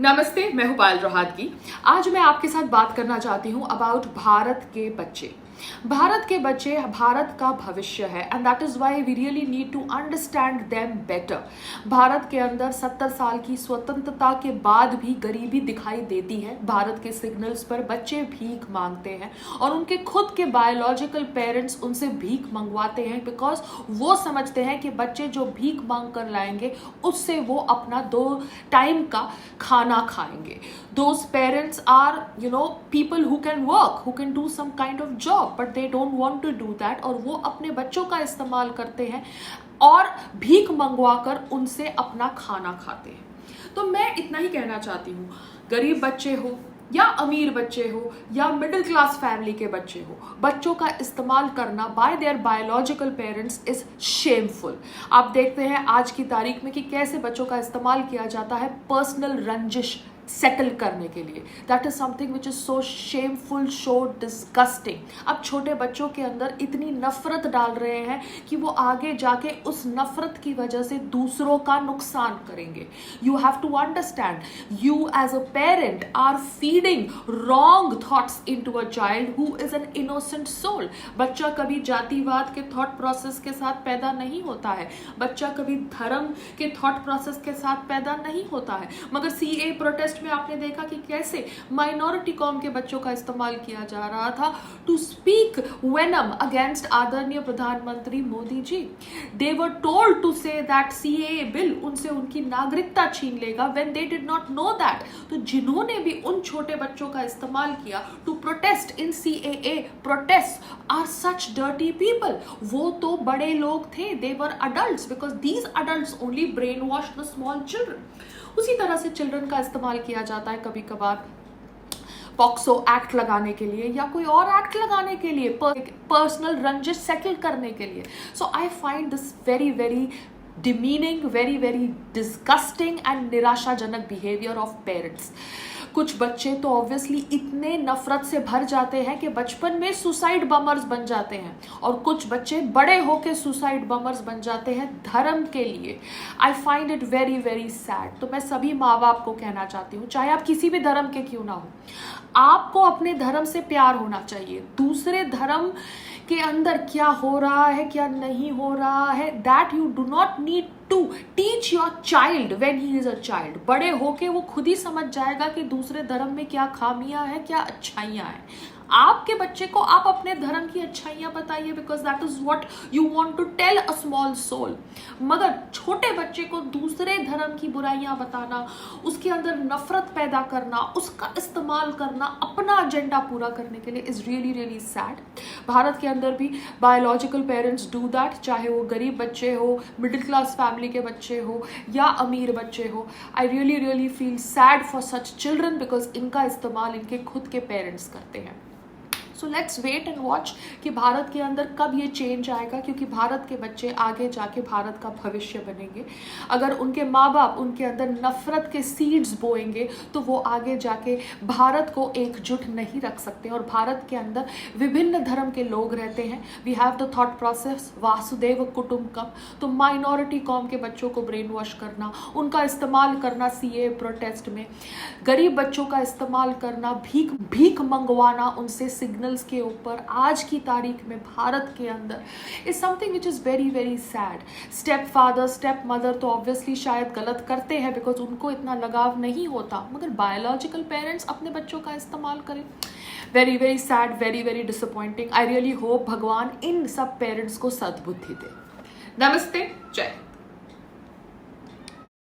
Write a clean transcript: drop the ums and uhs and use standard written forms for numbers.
नमस्ते, मैं हूं पायल रोहातगी। आज मैं आपके साथ बात करना चाहती हूं अबाउट भारत के बच्चे। भारत के बच्चे भारत का भविष्य है and that is why we really need to understand them better. Bharat के अंदर 70 साल की स्वतंत्रता के बाद भी गरीबी दिखाई देती है। भारत के सिग्नल्स पर बच्चे भीख मांगते हैं और उनके खुद के बायोलॉजिकल पेरेंट्स उनसे भीख मंगवाते हैं बिकॉज वो समझते हैं कि बच्चे जो भीख मांग कर लाएंगे उससे वो अपना 2 टाइम का खाना खाएंगे। Those parents are, people who can work, who can do some kind of job, but they don't want to do that और वो अपने बच्चों का इस्तेमाल करते हैं और भीख मंगवाकर उनसे अपना खाना खाते हैं। तो मैं इतना ही कहना चाहती हूँ, गरीब बच्चे हो या अमीर बच्चे हो या मिडिल क्लास फैमिली के बच्चे हो, बच्चों का इस्तेमाल करना bye there biological parents is shameful. आप देखते हैं आज की तारीख में कि कैसे बच्चों का इस्तेमाल किया जाता है पर्सनल रंजिश सेटल करने के लिए। That is something which is so shameful, so disgusting. अब छोटे बच्चों के अंदर इतनी नफरत डाल रहे हैं कि वो आगे जाके उस नफरत की वजह से दूसरों का नुकसान करेंगे। You have to understand, you as a parent are feeding wrong thoughts into a child who is an innocent soul. बच्चा कभी जातिवाद के थॉट प्रोसेस के साथ पैदा नहीं होता है, बच्चा कभी धर्म के थॉट प्रोसेस के साथ पैदा नहीं होता है। मगर सीए प्रोटेस्ट में आपने देखा कि कैसे माइनॉरिटी कॉम के बच्चों का इस्तेमाल किया जा रहा था टू स्पीक वेनम अगेंस्ट आदरणीय प्रधानमंत्री Modi ji. They were told to say that CAA bill उनसे उनकी नागरिकता छीन लेगा when they did not know that. तो जिन्होंने भी उन छोटे बच्चों का इस्तेमाल किया to protest in CAA protest are such dirty people. वो तो बड़े लोग थे, they were adults because these adults only brainwash the small children. उसी तरह से चिल्ड्रन का इस्तेमाल किया जाता है कभी कभार पॉक्सो एक्ट लगाने के लिए या कोई और एक्ट लगाने के लिए, पर्सनल रंजिश सेटल करने के लिए। So I find this very very demeaning, very very disgusting and निराशाजनक behavior of parents। कुछ बच्चे तो ऑब्वियसली इतने नफरत से भर जाते हैं कि बचपन में सुसाइड बमर्स बन जाते हैं और कुछ बच्चे बड़े होकर सुसाइड बमर्स बन जाते हैं धर्म के लिए। I find it very very sad. तो मैं सभी माँ बाप को कहना चाहती हूँ, चाहे आप किसी भी धर्म के क्यों ना हो, आपको अपने धर्म से प्यार होना चाहिए। दूसरे धर्म के अंदर क्या हो रहा है क्या नहीं हो रहा है, that you do not need to teach your child when he is a child. बड़े होके वो खुद ही समझ जाएगा कि दूसरे धर्म में क्या खामियां हैं क्या अच्छाइयां हैं। आपके बच्चे को आप अपने धर्म की अच्छाइयां बताइए because that is what you want to tell a small soul. मगर छोटे बच्चे को दूसरे धर्म की बुराइयां बताना, उसके अंदर नफरत पैदा करना, उसका इस्तेमाल करना अपना एजेंडा पूरा करने के लिए is really really sad. Bharat के अंदर भी बायोलॉजिकल पेरेंट्स डू दैट, चाहे वो गरीब बच्चे हो, मिडिल क्लास फैमिली के बच्चे हो या अमीर बच्चे हो। I really really feel sad for such children because इनका इस्तेमाल इनके खुद के पेरेंट्स करते हैं। So let's wait and watch कि भारत के अंदर कब ये चेंज आएगा, क्योंकि भारत के बच्चे आगे जाके भारत का भविष्य बनेंगे। अगर उनके माँ बाप उनके अंदर नफरत के सीड्स बोएंगे तो वो आगे जाके भारत को एकजुट नहीं रख सकते। और भारत के अंदर विभिन्न धर्म के लोग रहते हैं। We have the thought process वासुदेव कुटुंबकम। तो माइनॉरिटी कॉम के बच्चों को ब्रेन वॉश करना, उनका इस्तेमाल करना सीए प्रोटेस्ट में, गरीब बच्चों का इस्तेमाल करना, भीख मंगवाना उनसे सिग्नल के ऊपर आज की तारीख में भारत के अंदर is something which is very very sad. Step father step mother तो ऑब्वियसली शायद गलत करते हैं बिकॉज उनको इतना लगाव नहीं होता, मगर बायोलॉजिकल पेरेंट्स अपने बच्चों का इस्तेमाल करें। Very very sad, very very disappointing. I really hope भगवान इन सब पेरेंट्स को सद्बुद्धि दे। नमस्ते, जय।